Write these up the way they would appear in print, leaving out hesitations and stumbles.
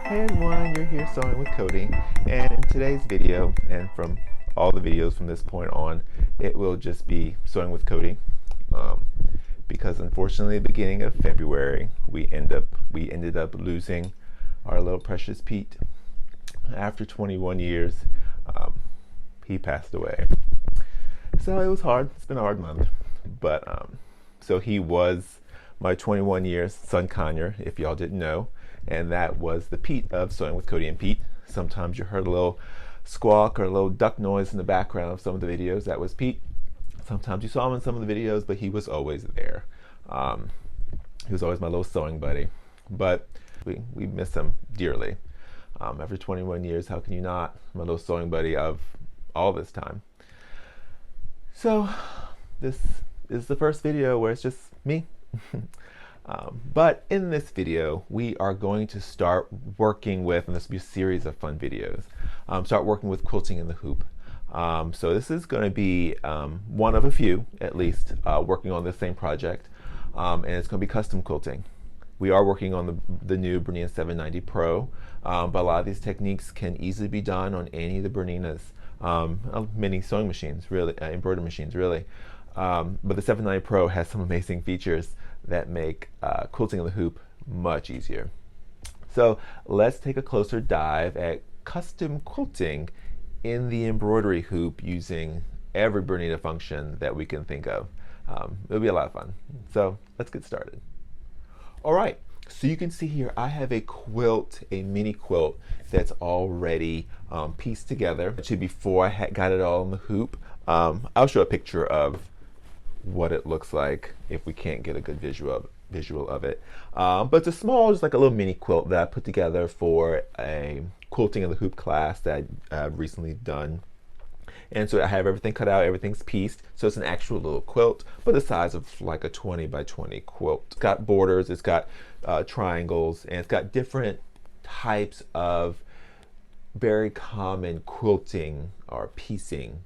Hey everyone, you're here sewing with Cody, and in today's video, and from all the videos from this point on, it will just be sewing with Cody, because unfortunately at the beginning of February we ended up losing our little precious Pete. After 21 years, he passed away. So it was hard. It's been a hard month, but so he was my 21 years son conure, if y'all didn't know. And that was the Pete of Sewing with Cody and Pete. Sometimes you heard a little squawk or a little duck noise in the background of some of the videos. That was Pete. Sometimes you saw him in some of the videos, but he was always there. He was always my little sewing buddy. But we miss him dearly. After 21 years, how can you not? My little sewing buddy of all this time. So this is the first video where it's just me. But in this video, we are going to start working with, and this will be a series of fun videos, start working with quilting in the hoop. So this is going to be one of a few, at least, working on the same project, and it's going to be custom quilting. We are working on the new Bernina 790 Pro, but a lot of these techniques can easily be done on any of the Berninas, many sewing machines, really, embroidery machines, really. But the 790 Pro has some amazing features that make quilting in the hoop much easier. So let's take a closer dive at custom quilting in the embroidery hoop using every Bernina function that we can think of. It'll be a lot of fun. So let's get started. All right, so you can see here I have a quilt, a mini quilt that's already pieced together. Actually, before I got it all in the hoop, I'll show a picture of what it looks like if we can't get a good visual of it. But it's a small, just like a little mini quilt that I put together for a quilting in the hoop class that I've recently done. And so I have everything cut out, everything's pieced. So it's an actual little quilt, but the size of like a 20 by 20 quilt. It's got borders, it's got triangles, and it's got different types of very common quilting or piecing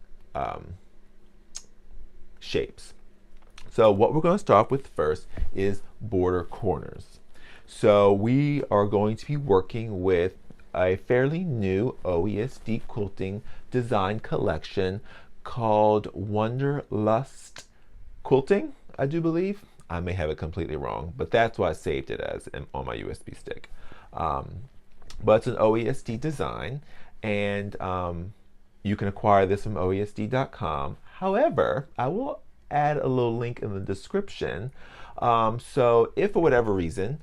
shapes. So what we're going to start with first is border corners. So we are going to be working with a fairly new OESD quilting design collection called Wanderlust Quilting, I do believe. I may have it completely wrong, but that's why I saved it as on my USB stick. But it's an OESD design, and you can acquire this from OESD.com. However, I will add a little link in the description. So if for whatever reason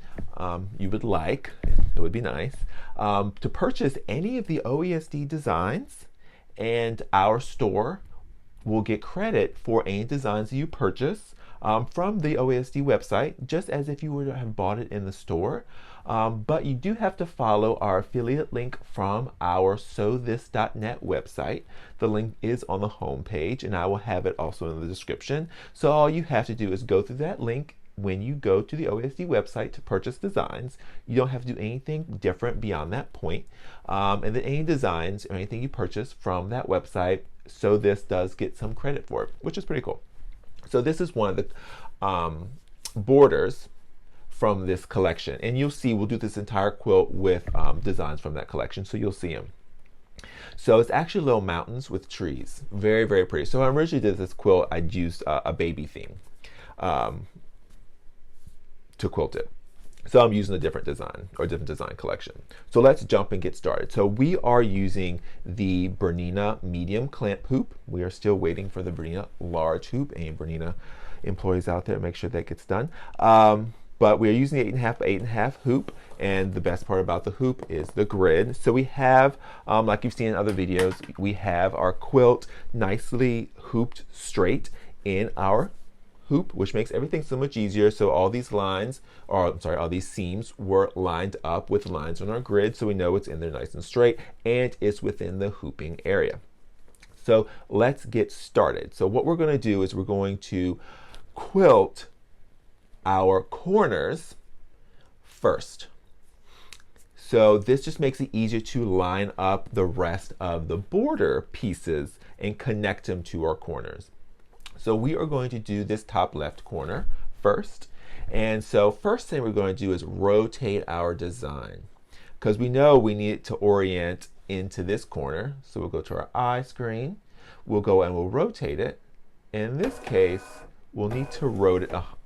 you would like, it would be nice, to purchase any of the OESD designs, and our store will get credit for any designs that you purchase from the OESD website, just as if you were to have bought it in the store. But you do have to follow our affiliate link from our sewthis.net website. The link is on the home page, and I will have it also in the description. So all you have to do is go through that link when you go to the OESD website to purchase designs. You don't have to do anything different beyond that point. And then any designs or anything you purchase from that website, So This does get some credit for it, which is pretty cool. So this is one of the borders from this collection, and you'll see we'll do this entire quilt with designs from that collection, so you'll see them. So it's actually little mountains with trees, very, very pretty. So when I originally did this quilt, I used a baby theme to quilt it. So I'm using a different design or different design collection. So let's jump and get started. So we are using the Bernina medium clamp hoop. We are still waiting for the Bernina large hoop. Any Bernina employees out there, make sure that gets done. But we are using the 8.5 by 8.5 hoop, and the best part about the hoop is the grid. So we have, like you've seen in other videos, we have our quilt nicely hooped straight in our hoop, which makes everything so much easier. So all these lines, or I'm sorry, all these seams were lined up with lines on our grid, so we know it's in there nice and straight, and it's within the hooping area. So let's get started. So what we're going to do is we're going to quilt our corners first. So this just makes it easier to line up the rest of the border pieces and connect them to our corners. So we are going to do this top left corner first. And so first thing we're going to do is rotate our design. because we know we need it to orient into this corner. So we'll go to our eye screen, we'll go and we'll rotate it. In this case, we'll need to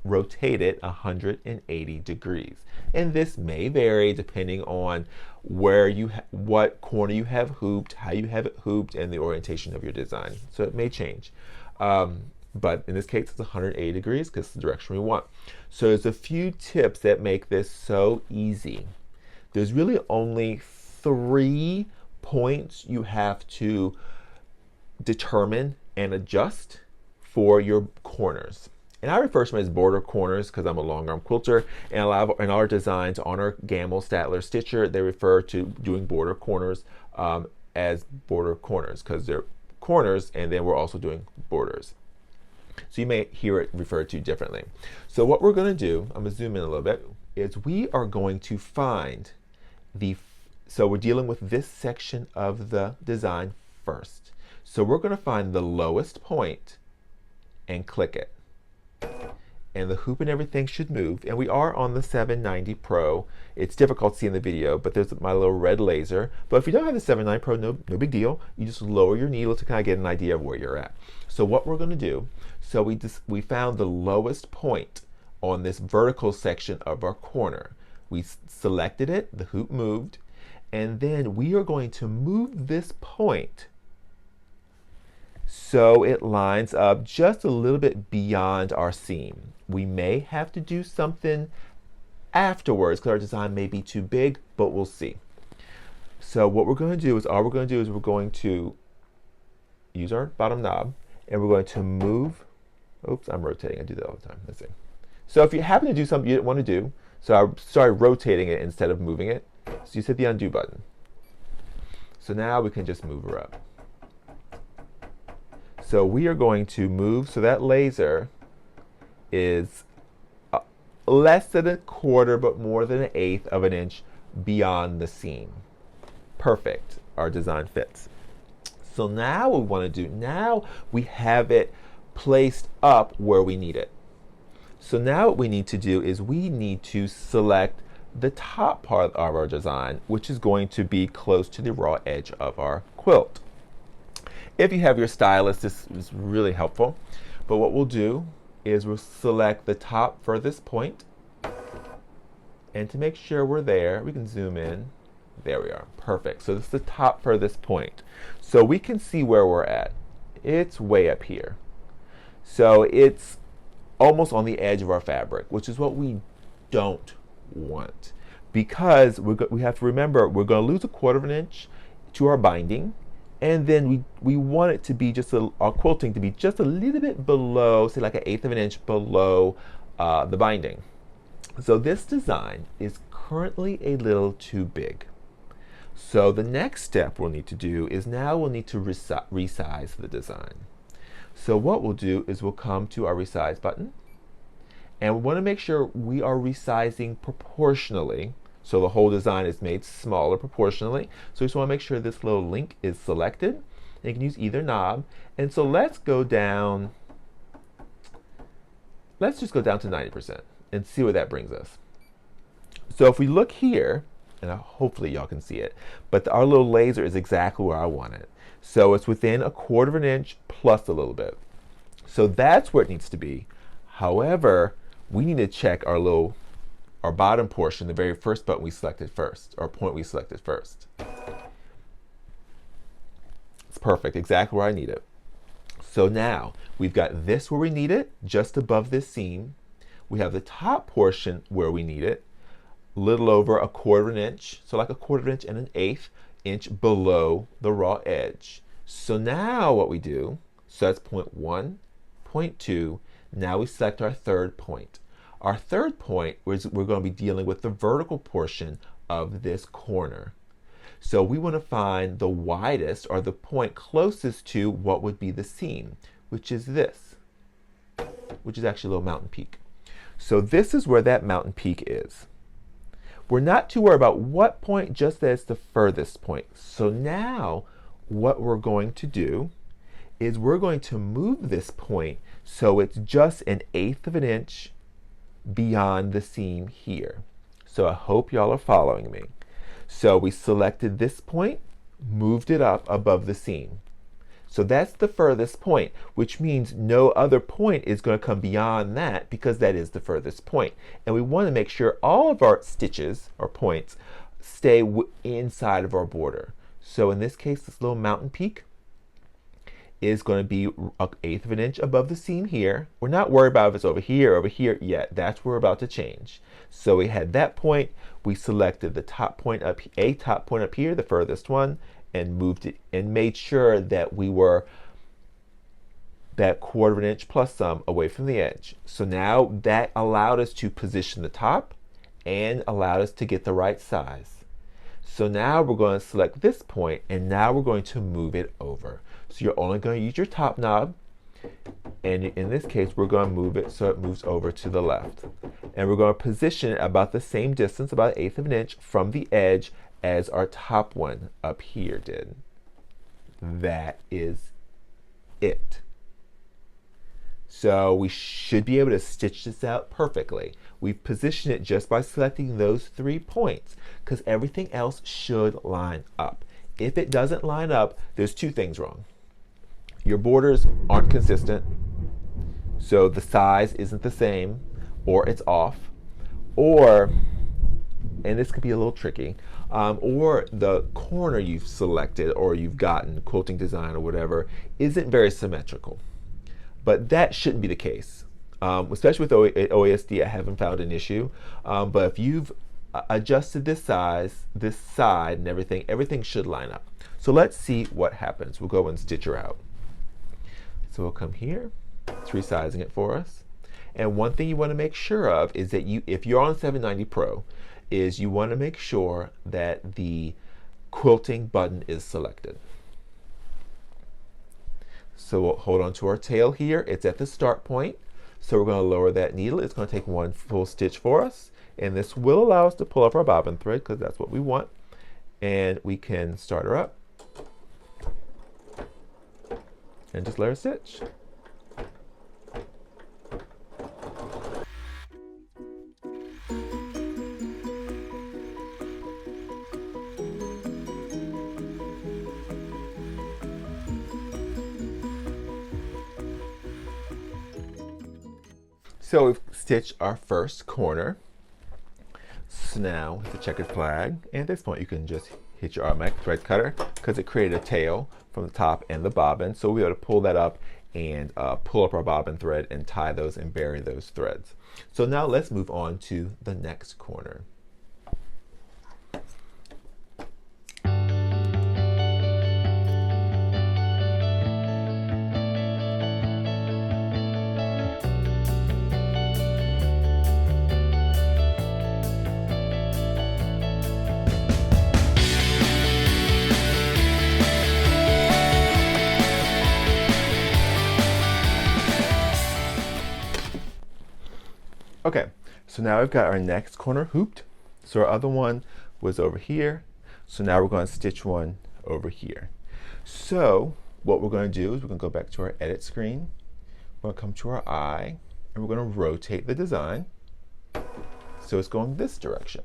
rotate it 180 degrees. And this may vary depending on where what corner you have hooped, how you have it hooped, and the orientation of your design. So it may change. But in this case, it's 180 degrees because it's the direction we want. So there's a few tips that make this so easy. There's really only 3 points you have to determine and adjust for your corners. And I refer to them as border corners because I'm a long arm quilter, and in our designs on our Gamble Statler Stitcher, they refer to doing border corners as border corners because they're corners, and then we're also doing borders. So you may hear it referred to differently. So what we're going to do, I'm going to zoom in a little bit, is we are going to find so we're dealing with this section of the design first. So we're going to find the lowest point and click it. And the hoop and everything should move. And we are on the 790 Pro. It's difficult to see in the video, but there's my little red laser. But if you don't have the 790 Pro, no big deal. You just lower your needle to kind of get an idea of where you're at. So what we're going to do, so we found the lowest point on this vertical section of our corner. We selected it, the hoop moved, and then we are going to move this point so it lines up just a little bit beyond our seam. We may have to do something afterwards because our design may be too big, but we'll see. So what we're going to do is, we're going to use our bottom knob, and we're going to move. Oops, I'm rotating. I do that all the time. Let's see. So if you happen to do something you didn't want to do, so I started rotating it instead of moving it, so you hit the undo button. So now we can just move her up. So we are going to move, so that laser is less than 1/4 but more than 1/8 of an inch beyond the seam. Perfect, our design fits. So now what we want to do, now we have it placed up where we need it. So now what we need to do is we need to select the top part of our design, which is going to be close to the raw edge of our quilt. If you have your stylus, this is really helpful. But what we'll do is we'll select the top furthest point. And to make sure we're there, we can zoom in. There we are. Perfect. So this is the top furthest point. So we can see where we're at. It's way up here. So it's almost on the edge of our fabric, which is what we don't want. Because we have to remember, we're going to lose 1/4 inch to our binding. And then we want it to be our quilting to be just a little bit below, say like 1/8 of an inch below the binding. So this design is currently a little too big. So the next step we'll need to do is now we'll need to resize the design. So what we'll do is we'll come to our resize button, and we want to make sure we are resizing proportionally. So the whole design is made smaller proportionally. So we just want to make sure this little link is selected. And you can use either knob. And so let's go down, let's just go down to 90% and see where that brings us. So if we look here, and hopefully y'all can see it, but our little laser is exactly where I want it. So it's within 1/4 inch plus a little bit. So that's where it needs to be. However, we need to check our bottom portion, the very first button we selected first, or point we selected first. It's perfect, exactly where I need it. So now we've got this where we need it, just above this seam. We have the top portion where we need it, a little over 1/4 inch, so like 1/4 inch and 1/8 inch below the raw edge. So now what we do, so that's point 1, point 2, now we select our third point. Our third point is we're going to be dealing with the vertical portion of this corner. So we want to find the widest, or the point closest to what would be the seam, which is this, which is actually a little mountain peak. So this is where that mountain peak is. We're not too worried about what point, just that it's the furthest point. So now what we're going to do is we're going to move this point so it's just 1/8 of an inch beyond the seam here. So I hope y'all are following me. So we selected this point, moved it up above the seam. So that's the furthest point, which means no other point is going to come beyond that because that is the furthest point. And we want to make sure all of our stitches or points stay inside of our border. So in this case, this little mountain peak is going to be 1/8 of an inch above the seam here. We're not worried about if it's over here or over here yet. That's what we're about to change. So we had that point. We selected the top point up, a top point up here, the furthest one, and moved it and made sure that we were that 1/4 of an inch plus some away from the edge. So now that allowed us to position the top and allowed us to get the right size. So now we're going to select this point and now we're going to move it over. So you're only going to use your top knob, and in this case we're going to move it so it moves over to the left. And we're going to position it about the same distance, about 1/8 of an inch from the edge as our top one up here did. That is it. So we should be able to stitch this out perfectly. We've positioned it just by selecting those 3 points because everything else should line up. If it doesn't line up, there's 2 things wrong. Your borders aren't consistent, so the size isn't the same, or it's off, or, and this could be a little tricky, or the corner you've selected or you've gotten, quilting design or whatever, isn't very symmetrical. But that shouldn't be the case. Especially with OESD, I haven't found an issue. But if you've adjusted this size, this side and everything should line up. So let's see what happens. We'll go and stitch her out. So we'll come here, it's resizing it for us. And one thing you want to make sure of is that if you're on 790 Pro, is you want to make sure that the quilting button is selected. So we'll hold on to our tail here. It's at the start point. So we're going to lower that needle. It's going to take 1 full stitch for us. And this will allow us to pull up our bobbin thread because that's what we want. And we can start her up and just let her stitch. So we've stitched our first corner. So now with the checkered flag, and at this point you can just hit your automatic thread cutter because it created a tail from the top and the bobbin. So we'll be able to pull that up and pull up our bobbin thread and tie those and bury those threads. So now let's move on to the next corner. Okay, so now we've got our next corner hooped. So our other one was over here. So now we're going to stitch one over here. So what we're going to do is we're going to go back to our edit screen. We're going to come to our eye and we're going to rotate the design. So it's going this direction.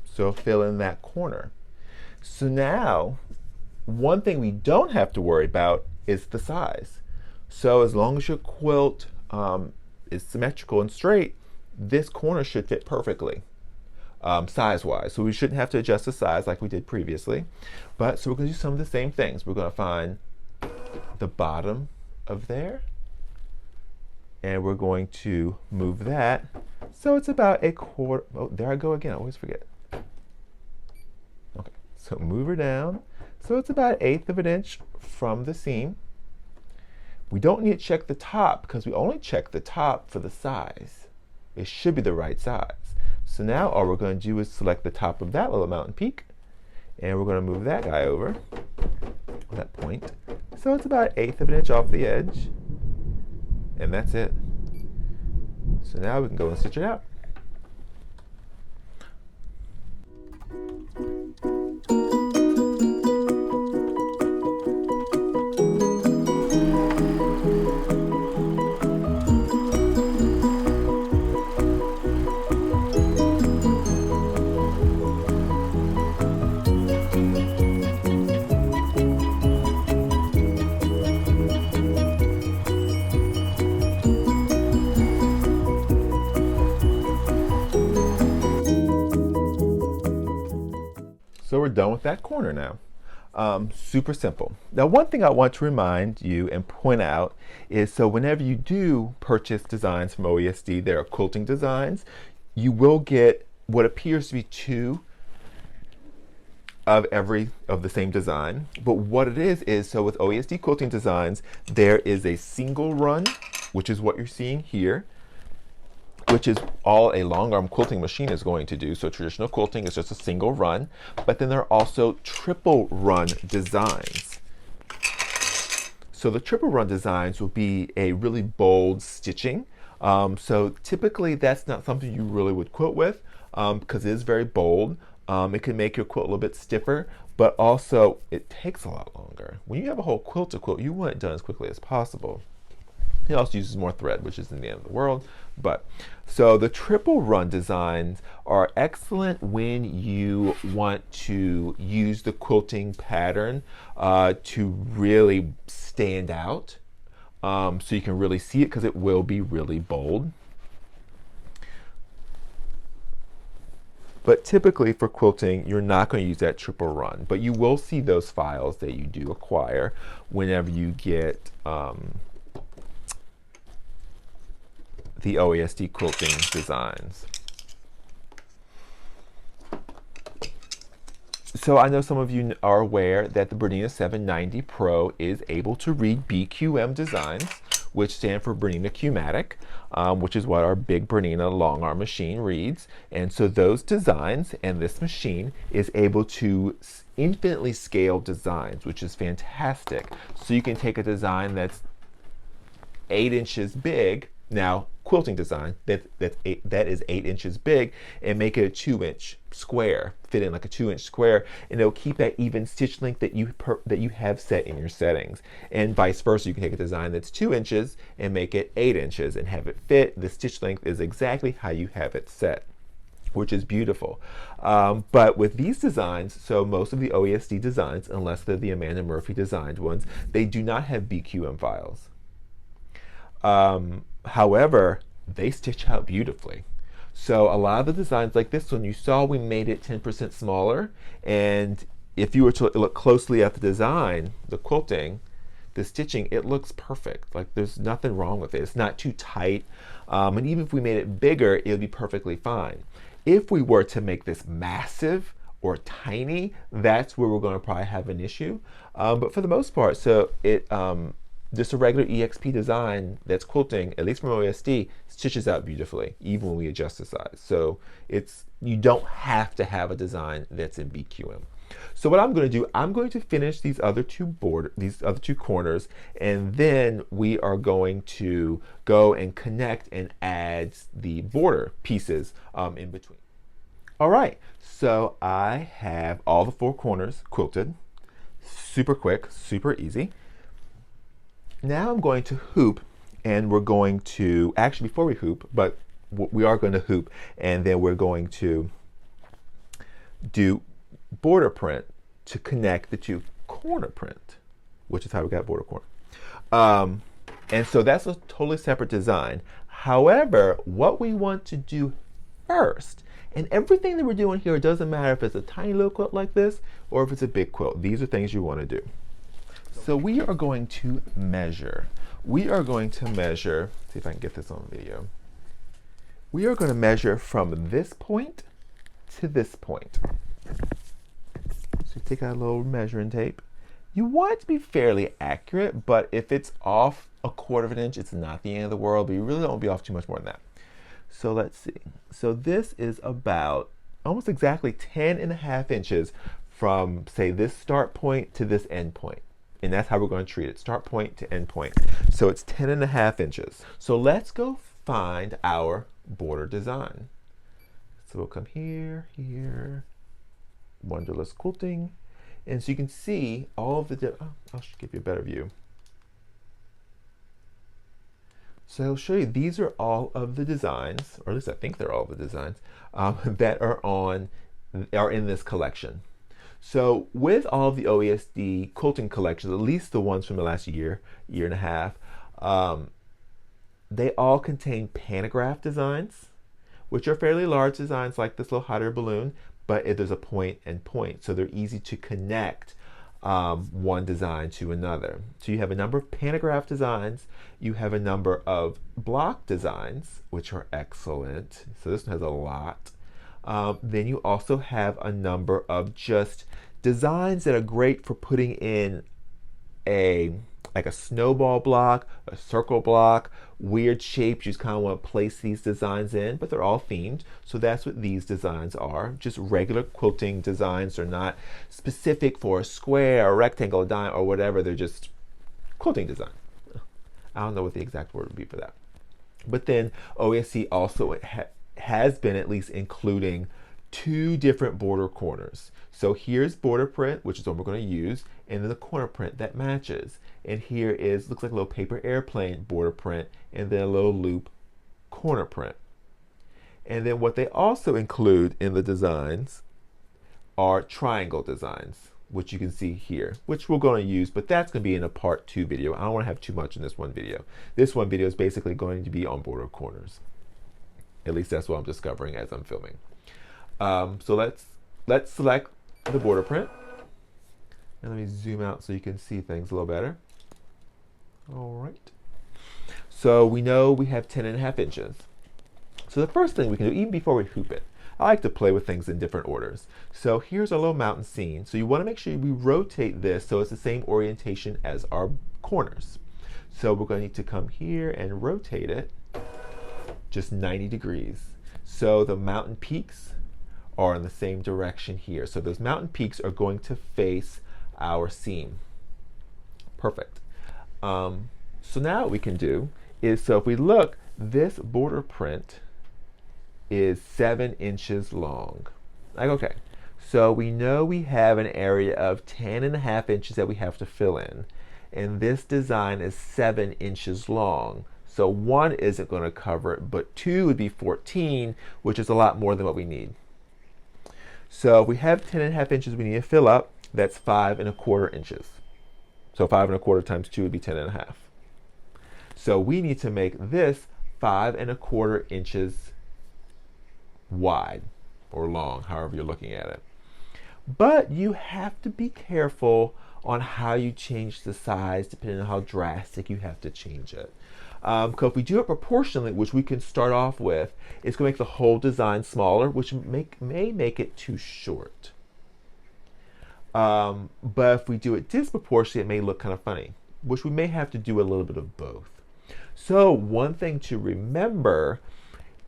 So fill in that corner. So now one thing we don't have to worry about is the size. So as long as your quilt is symmetrical and straight, this corner should fit perfectly size-wise. So we shouldn't have to adjust the size like we did previously. But so we're going to do some of the same things. We're going to find the bottom of there, and we're going to move that so it's about 1/4. Oh, there I go again. I always forget. Okay, so move her down so it's about 1/8 of an inch from the seam. We don't need to check the top because we only check the top for the size. It should be the right size. So now all we're going to do is select the top of that little mountain peak, and we're going to move that guy over, that point. So it's about 1/8 of an inch off the edge, and that's it. So now we can go and stitch it out. done with that corner now. Super simple. Now, one thing I want to remind you and point out is, so whenever you do purchase designs from OESD, there are quilting designs, you will get what appears to be two of the same design. But what it is so with OESD quilting designs, there is a single run, which is what you're seeing here, which is all a long arm quilting machine is going to do. So traditional quilting is just a single run, but then there are also triple run designs. So the triple run designs will be a really bold stitching. So typically that's not something you really would quilt with because it is very bold. It can make your quilt a little bit stiffer, but also it takes a lot longer. When you have a whole quilt to quilt, you want it done as quickly as possible. It also uses more thread, which isn't the end of the world. But so the triple run designs are excellent when you want to use the quilting pattern to really stand out. So you can really see it because it will be really bold. But typically for quilting, you're not going to use that triple run, but you will see those files that you do acquire whenever you get the OESD quilting designs. So I know some of you are aware that the BERNINA 790 Pro is able to read BQM designs, which stand for Bernina Q-matic, which is what our big Bernina long arm machine reads. And so those designs and this machine is able to infinitely scale designs, which is fantastic. So you can take a design that's 8 inches big, now quilting design that is 8 inches big, and make it a 2-inch square, fit in like a 2-inch square, and it'll keep that even stitch length that you have set in your settings. And vice versa, you can take a design that's 2 inches and make it 8 inches and have it fit. The stitch length is exactly how you have it set, which is beautiful. But with these designs, so most of the OESD designs, unless they're the Amanda Murphy designed ones, they do not have BQM files. However, they stitch out beautifully. So a lot of the designs like this one, you saw we made it 10% smaller, and if you were to look closely at the design, the quilting, the stitching, it looks perfect. Like there's nothing wrong with it. It's not too tight, and even if we made it bigger, it would be perfectly fine. If we were to make this massive or tiny, that's where we're going to probably have an issue. But for the most part, so it just a regular EXP design that's quilting, at least from OESD, stitches out beautifully, even when we adjust the size. So you don't have to have a design that's in BQM. So what I'm going to do, I'm going to finish these other two corners, and then we are going to go and connect and add the border pieces in between. All right, so I have all the 4 corners quilted. Super quick, super easy. Now I'm going to hoop, and we're going to, actually before we hoop, but we are going to hoop, and then we're going to do border print to connect the 2 corner print, which is how we got border corner. And so that's a totally separate design. However, what we want to do first, and everything that we're doing here, it doesn't matter if it's a tiny little quilt like this or if it's a big quilt. These are things you want to do. So we are going to measure. We are going to measure, see if I can get this on video. We are going to measure from this point to this point. So take out a little measuring tape. You want it to be fairly accurate, but if it's off a 1/4 of an inch, it's not the end of the world, but you really don't want to be off too much more than that. So let's see. So this is about almost exactly 10.5 inches from, say, this start point to this end point. And that's how we're going to treat it, start point to end point. So it's 10.5 inches. So let's go find our border design. So we'll come here, here, Wanderlust Quilting. And so you can see all of the, I'll give you a better view. So I'll show you, these are all of the designs, or at least I think they're all of the designs, that are in this collection. So with all of the OESD quilting collections, at least the ones from the last year and a half, they all contain pantograph designs, which are fairly large designs like this little hot air balloon, but there's a point and point, so they're easy to connect one design to another. So you have a number of pantograph designs, you have a number of block designs, which are excellent. So this one has a lot. Then you also have a number of just designs that are great for putting in like a snowball block, a circle block, weird shapes. You just kind of want to place these designs in, but they're all themed. So that's what these designs are. Just regular quilting designs. They're not specific for a square, a rectangle, a dime, or whatever. They're just quilting design. I don't know what the exact word would be for that. But then OESD also has been at least including 2 different border corners. So here's border print, which is what we're going to use, and then the corner print that matches. And here is, looks like a little paper airplane border print, and then a little loop corner print. And then what they also include in the designs are triangle designs, which you can see here, which we're going to use, but that's going to be in a part 2 video. I don't want to have too much in this one video. This one video is basically going to be on border corners. At least that's what I'm discovering as I'm filming. So let's select the border print. And let me zoom out so you can see things a little better. All right. So we know we have 10.5 inches. So the first thing we can do, even before we hoop it, I like to play with things in different orders. So here's our little mountain scene. So you want to make sure we rotate this so it's the same orientation as our corners. So we're going to need to come here and rotate it just 90 degrees. So the mountain peaks are in the same direction here. So those mountain peaks are going to face our seam. Perfect. So now what we can do is, so if we look, this border print is 7 inches long. Like, okay, so we know we have an area of 10.5 inches that we have to fill in. And this design is 7 inches long. So 1 isn't going to cover it, but 2 would be 14, which is a lot more than what we need. So if we have 10.5 inches we need to fill up, that's 5.25 inches. So 5.25 times 2 would be 10.5. So we need to make this 5.25 inches wide or long, however you're looking at it. But you have to be careful on how you change the size depending on how drastic you have to change it. Because if we do it proportionally, which we can start off with, it's going to make the whole design smaller, which may make it too short. But if we do it disproportionately, it may look kind of funny, which we may have to do a little bit of both. So one thing to remember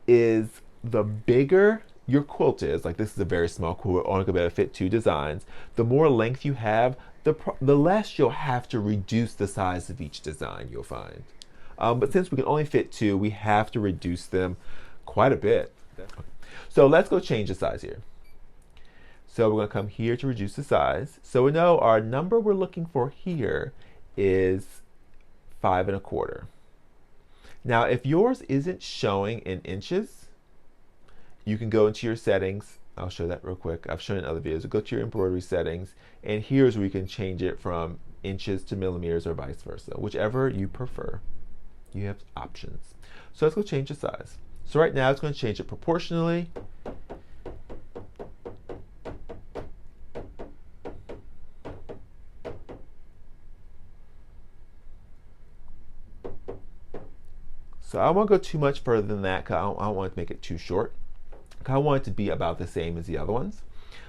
is the bigger your quilt is, like this is a very small quilt, only going to be able to fit 2 designs, the more length you have, the less you'll have to reduce the size of each design, you'll find. But since we can only fit 2, we have to reduce them quite a bit. So let's go change the size here. So we're going to come here to reduce the size. So we know our number we're looking for here is 5.25. Now if yours isn't showing in inches, you can go into your settings. I'll show that real quick. I've shown it in other videos. Go to your embroidery settings, and here's where you can change it from inches to millimeters or vice versa, whichever you prefer. You have options. So let's go change the size. So right now it's going to change it proportionally. So I won't go too much further than that because I don't want to make it too short. I want it to be about the same as the other ones.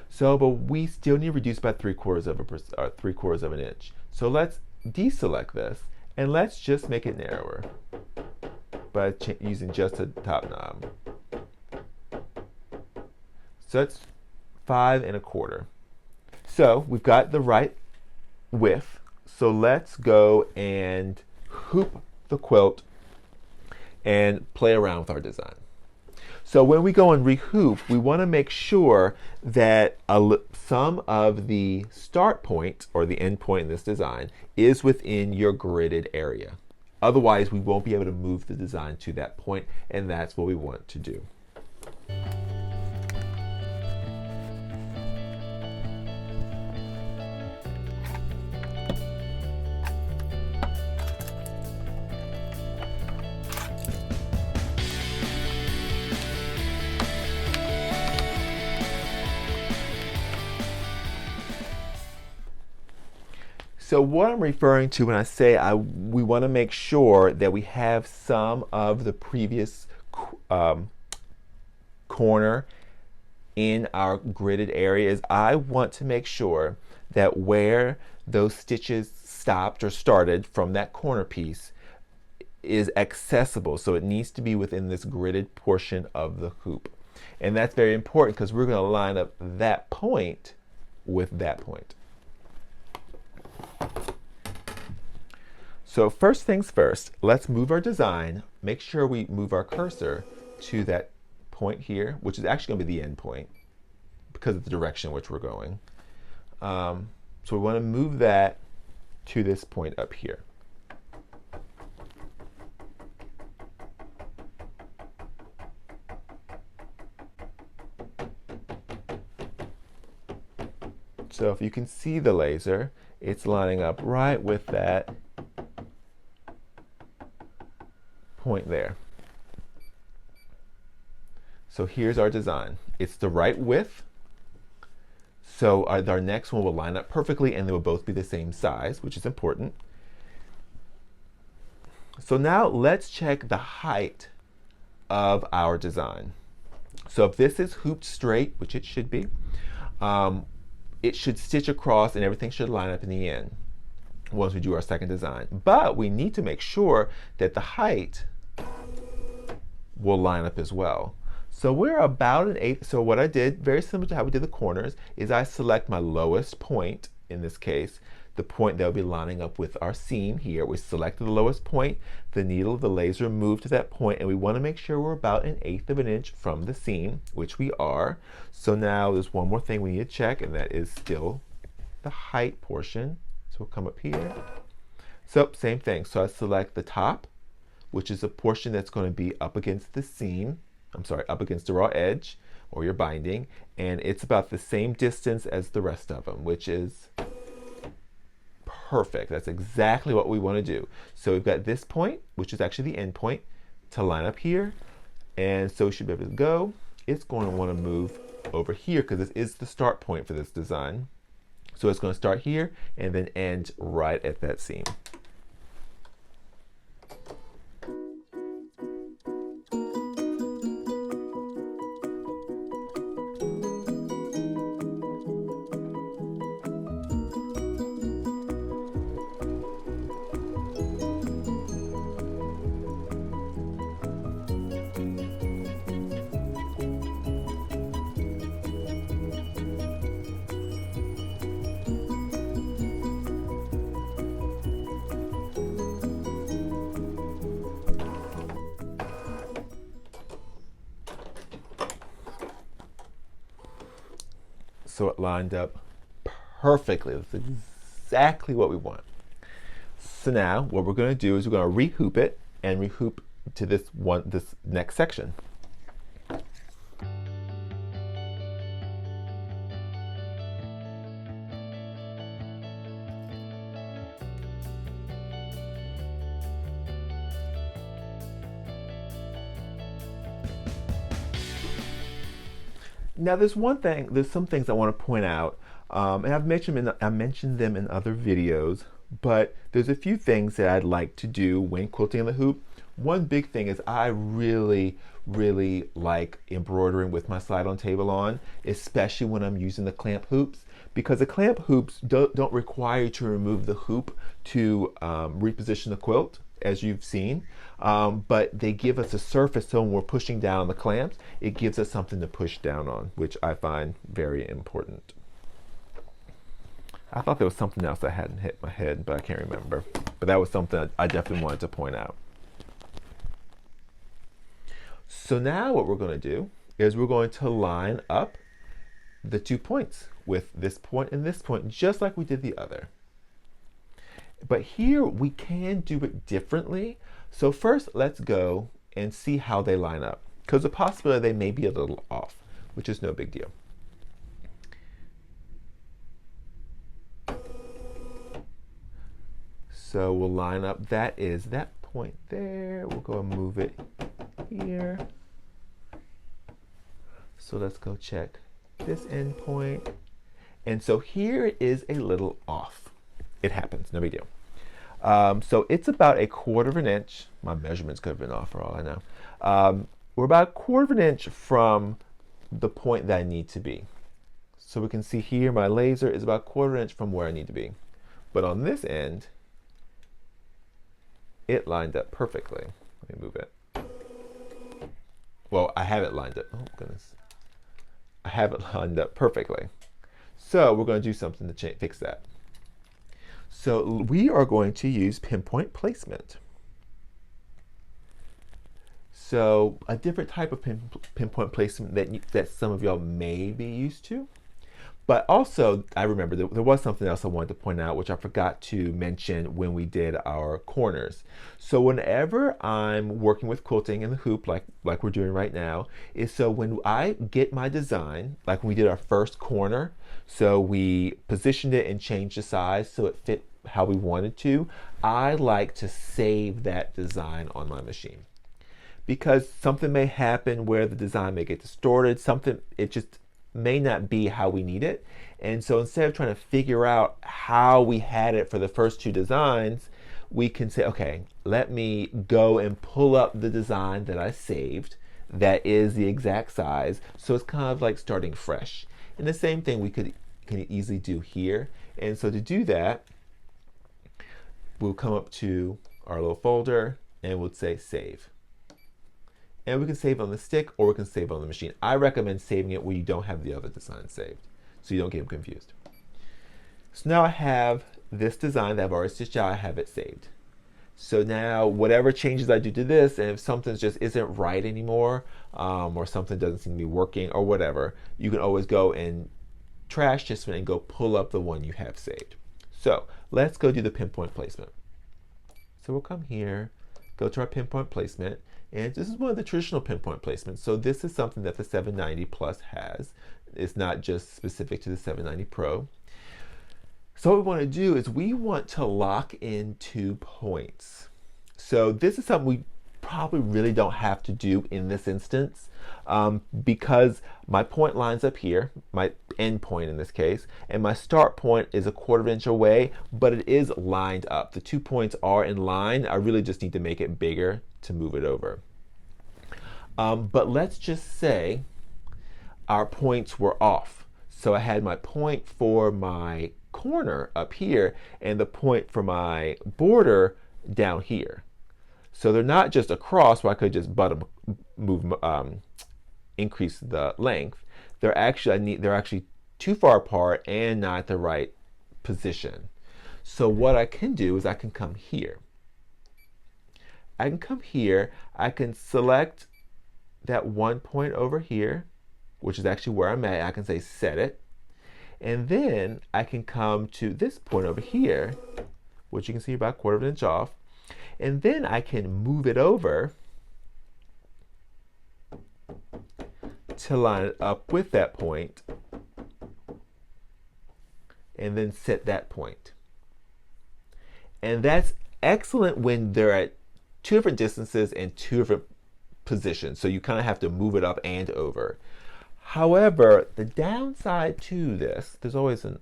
So, but we still need to reduce by 3/4 of an inch. So let's deselect this and let's just make it narrower by using just a top knob. So that's 5.25. So we've got the right width. So let's go and hoop the quilt and play around with our design. So when we go and rehoop, we want to make sure that some of the start point or the end point in this design is within your gridded area. Otherwise, we won't be able to move the design to that point, and that's what we want to do. So what I'm referring to when I say we want to make sure that we have some of the previous corner in our gridded areas, I want to make sure that where those stitches stopped or started from that corner piece is accessible. So it needs to be within this gridded portion of the hoop. And that's very important because we're going to line up that point with that point. So first things first, let's move our design. Make sure we move our cursor to that point here, which is actually going to be the end point because of the direction in which we're going. So we want to move that to this point up here. So if you can see the laser, it's lining up right with that point there. So here's our design. It's the right width. So our next one will line up perfectly and they will both be the same size, which is important. So now let's check the height of our design. So if this is hooped straight, which it should be, it should stitch across and everything should line up in the end once we do our second design. But we need to make sure that the height will line up as well. So we're about 1/8. So what I did, very similar to how we did the corners, is I select my lowest point, in this case, the point that will be lining up with our seam here. We selected the lowest point, the needle, the laser moved to that point, and we want to make sure we're about 1/8 of an inch from the seam, which we are. So now there's one more thing we need to check, and that is still the height portion. So we'll come up here. So same thing. So I select the top, which is a portion that's going to be up against the seam. I'm sorry, up against the raw edge or your binding, and it's about the same distance as the rest of them, which is perfect. That's exactly what we want to do. So we've got this point, which is actually the end point, to line up here, and so we should be able to go. It's going to want to move over here because this is the start point for this design. So it's going to start here and then end right at that seam. So it lined up perfectly. That's exactly what we want. So now what we're going to do is we're going to rehoop it and rehoop to this next section. Now there's some things I want to point out, and I mentioned them in other videos, but there's a few things that I'd like to do when quilting in the hoop. One big thing is I really like embroidering with my slide-on table on, especially when I'm using the clamp hoops, because the clamp hoops don't require you to remove the hoop to reposition the quilt, as you've seen, but they give us a surface, so when we're pushing down on the clamps, it gives us something to push down on, which I find very important. I thought there was something else I hadn't hit my head, but I can't remember. But that was something I definitely wanted to point out. So now what we're going to do is we're going to line up the 2 points with this point and this point, just like we did the other. But here we can do it differently. So first let's go and see how they line up, because the possibility they may be a little off, which is no big deal. So we'll line up, that is that point there. We'll go and move it here. So let's go check this end point. And so here it is a little off. it happens, no big deal. So it's about 1/4 of an inch. My measurements could have been off for all I know. We're about 1/4 of an inch from the point that I need to be. So we can see here my laser is about 1/4 inch from where I need to be. But on this end, it lined up perfectly. Let me move it. Well, I have it lined up. Oh, goodness. I have it lined up perfectly. So we're going to do something to fix that. So we are going to use pinpoint placement. So a different type of pinpoint placement that some of y'all may be used to. But also, I remember there was something else I wanted to point out, which I forgot to mention when we did our corners. So whenever I'm working with quilting in the hoop, like we're doing right now, is so when I get my design, like when we did our first corner, so we positioned it and changed the size so it fit how we wanted to, I like to save that design on my machine. Because something may happen where the design may get distorted, it just may not be how we need it. And so instead of trying to figure out how we had it for the first 2 designs, we can say, okay, let me go and pull up the design that I saved that is the exact size. So it's kind of like starting fresh. And the same thing we can easily do here. And so to do that, we'll come up to our little folder and we'll say save. And we can save on the stick or we can save on the machine. I recommend saving it where you don't have the other design saved, so you don't get them confused. So now I have this design that I've already stitched out, I have it saved. So now whatever changes I do to this, and if something just isn't right anymore, or something doesn't seem to be working or whatever, you can always go and trash this one and go pull up the one you have saved. So let's go do the pinpoint placement. So we'll come here, go to our pinpoint placement, and this is one of the traditional pinpoint placements. So this is something that the 790 Plus has. It's not just specific to the 790 Pro. So what we want to do is we want to lock in 2 points. So this is something we probably really don't have to do in this instance, because my point lines up here, my end point in this case, and my start point is 1/4 inch away, but it is lined up. The 2 points are in line. I really just need to make it bigger to move it over. But let's just say our points were off. So I had my point for my corner up here and the point for my border down here. So they're not just across where I could just increase the length. They're actually too far apart and not at the right position. So what I can do is I can come here. I can select that 1 point over here, which is actually where I'm at. I can say set it. And then I can come to this point over here, which you can see about 1/4 inch off. And then I can move it over to line it up with that point. And then set that point. And that's excellent when they're at 2 different distances and 2 different positions. So you kind of have to move it up and over. However, the downside to this, there's always a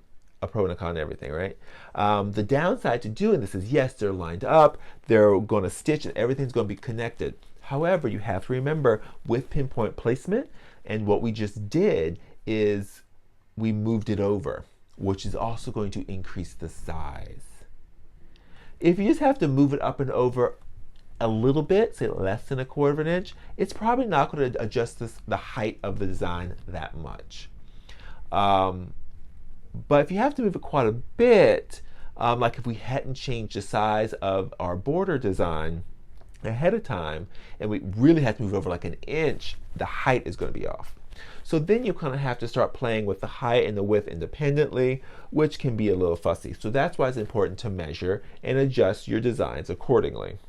pro and a con to everything, right? The downside to doing this is, yes, they're lined up, they're going to stitch, and everything's going to be connected. However, you have to remember with pinpoint placement, and what we just did is we moved it over, which is also going to increase the size. If you just have to move it up and over a little bit, say less than 1/4 inch, it's probably not going to adjust the height of the design that much. But if you have to move it quite a bit, like if we hadn't changed the size of our border design ahead of time, and we really had to move over like 1 inch, the height is going to be off. So then you kind of have to start playing with the height and the width independently, which can be a little fussy. So that's why it's important to measure and adjust your designs accordingly.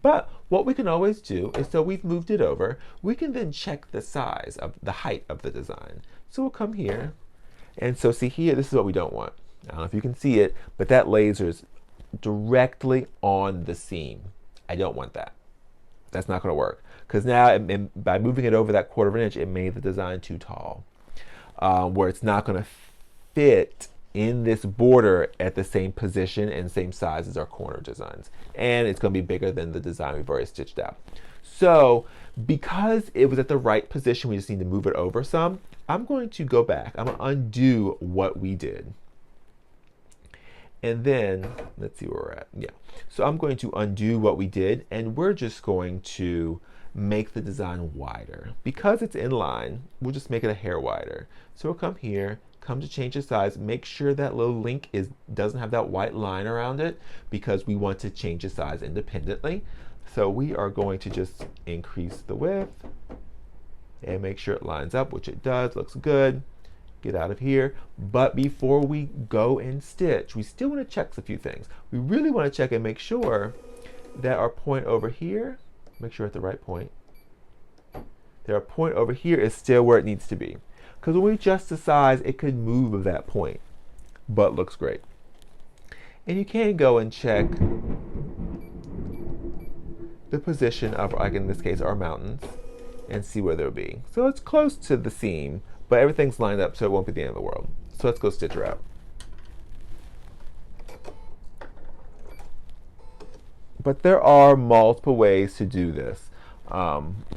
But what we can always do is, so we've moved it over, we can then check the size of the height of the design. So we'll come here, and so see here, this is what we don't want. I don't know if you can see it, but that laser is directly on the seam. I don't want that. That's not going to work, because now by moving it over that 1/4 inch, it made the design too tall, where it's not going to fit in this border at the same position and same size as our corner designs. And it's going to be bigger than the design we've already stitched out. So because it was at the right position, we just need to move it over some. I'm going to go back. I'm going to undo what we did. And then, let's see where we're at. Yeah. So I'm going to undo what we did, and we're just going to make the design wider. Because it's in line, we'll just make it a hair wider. So we'll come here, come to change the size, make sure that little link doesn't have that white line around it, because we want to change the size independently. So we are going to just increase the width and make sure it lines up, which it does, looks good. Get out of here. But before we go and stitch, we still want to check a few things. We really want to check and make sure that our point over here, make sure at the right point, that our point over here is still where it needs to be. Because when we adjust the size, it could move of that point, but looks great. And you can go and check the position of, like in this case, our mountains, and see where they'll be. So it's close to the seam, but everything's lined up, so it won't be the end of the world. So let's go stitch her out. But there are multiple ways to do this.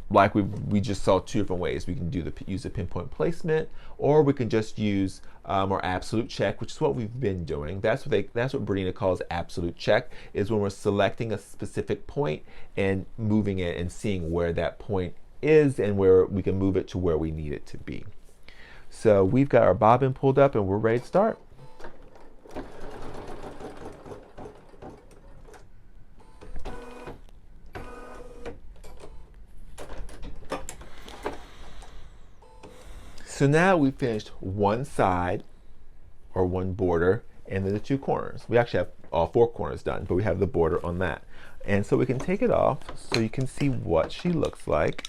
Like we just saw two different ways. We can use a pinpoint placement, or we can just use our absolute check, which is what we've been doing. That's what BERNINA calls absolute check, is when we're selecting a specific point and moving it and seeing where that point is and where we can move it to where we need it to be. So we've got our bobbin pulled up and we're ready to start. So now we've finished one side, or one border, and then the two corners. We actually have all four corners done, but we have the border on that. And so we can take it off so you can see what she looks like.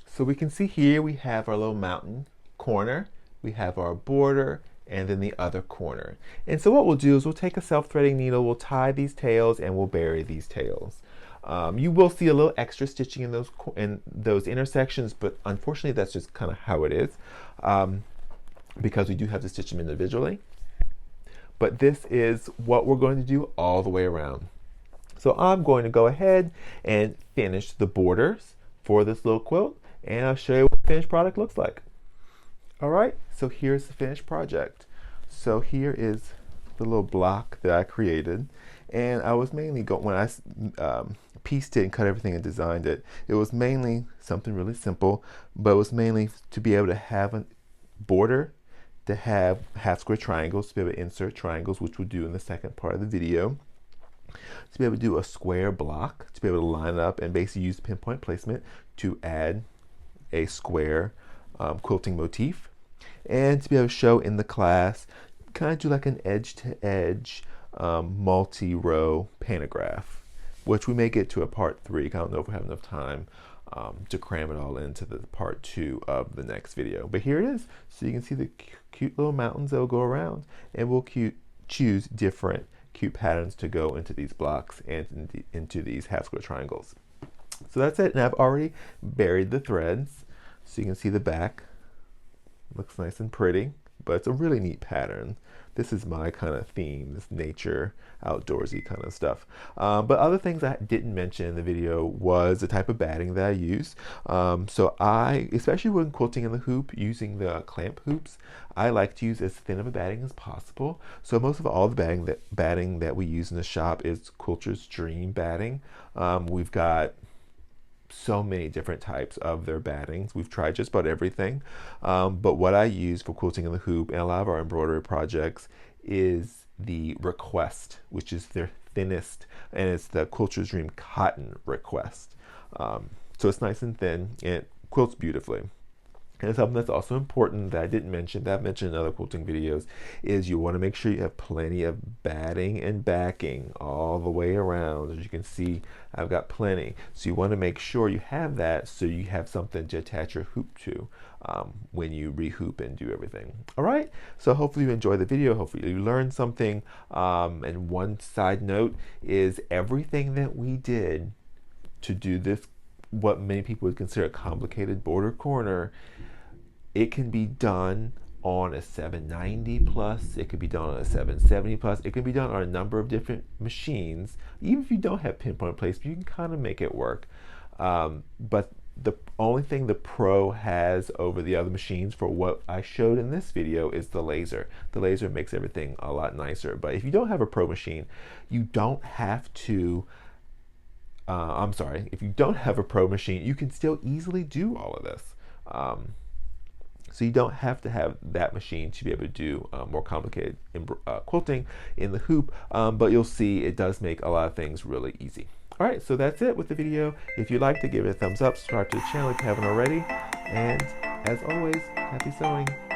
So we can see here we have our little mountain corner, we have our border, and then the other corner. And so what we'll do is we'll take a self-threading needle, we'll tie these tails, and we'll bury these tails. You will see a little extra stitching in those intersections, but unfortunately that's just kind of how it is, because we do have to stitch them individually. But this is what we're going to do all the way around. So I'm going to go ahead and finish the borders for this little quilt, and I'll show you what the finished product looks like. All right, so here's the finished project. So here is the little block that I created, and I was mainly when I pieced it and cut everything and designed it, it was mainly something really simple, but it was mainly to be able to have a border, to have half square triangles, to be able to insert triangles, which we'll do in the second part of the video, to be able to do a square block, to be able to line it up and basically use pinpoint placement to add a square quilting motif, and to be able to show in the class, kind of do like an edge-to-edge multi-row pantograph, which we may get to a part 3. I don't know if we have enough time to cram it all into the part 2 of the next video. But here it is, so you can see the cute little mountains that will go around, and we'll choose different cute patterns to go into these blocks and into these half square triangles. So that's it, and I've already buried the threads, so you can see the back. Looks nice and pretty, but it's a really neat pattern. This is my kind of theme, this nature, outdoorsy kind of stuff. But other things I didn't mention in the video was the type of batting that I use. So especially when quilting in the hoop, using the clamp hoops, I like to use as thin of a batting as possible. So most of all the batting that we use in the shop is Quilter's Dream batting. We've got so many different types of their battings. We've tried just about everything, but what I use for quilting in the hoop and a lot of our embroidery projects is the Request, which is their thinnest, and it's the Quilter's Dream Cotton Request. So it's nice and thin and it quilts beautifully. And something that's also important that I didn't mention, that I've mentioned in other quilting videos, is you want to make sure you have plenty of batting and backing all the way around. As you can see, I've got plenty. So you want to make sure you have that so you have something to attach your hoop to when you rehoop and do everything. All right, so hopefully you enjoyed the video. Hopefully you learned something. And one side note is everything that we did to do this, what many people would consider a complicated border corner, it can be done on a 790 plus, it could be done on a 770 plus, it can be done on a number of different machines. Even if you don't have pinpoint placement, you can kind of make it work. But the only thing the Pro has over the other machines for what I showed in this video is the laser. The laser makes everything a lot nicer. But if you don't have a Pro machine, you don't have to if you don't have a Pro machine, you can still easily do all of this. So you don't have to have that machine to be able to do more complicated quilting in the hoop, but you'll see it does make a lot of things really easy. All right, so that's it with the video. If you liked it, give it a thumbs up, subscribe to the channel if you haven't already, and as always, happy sewing.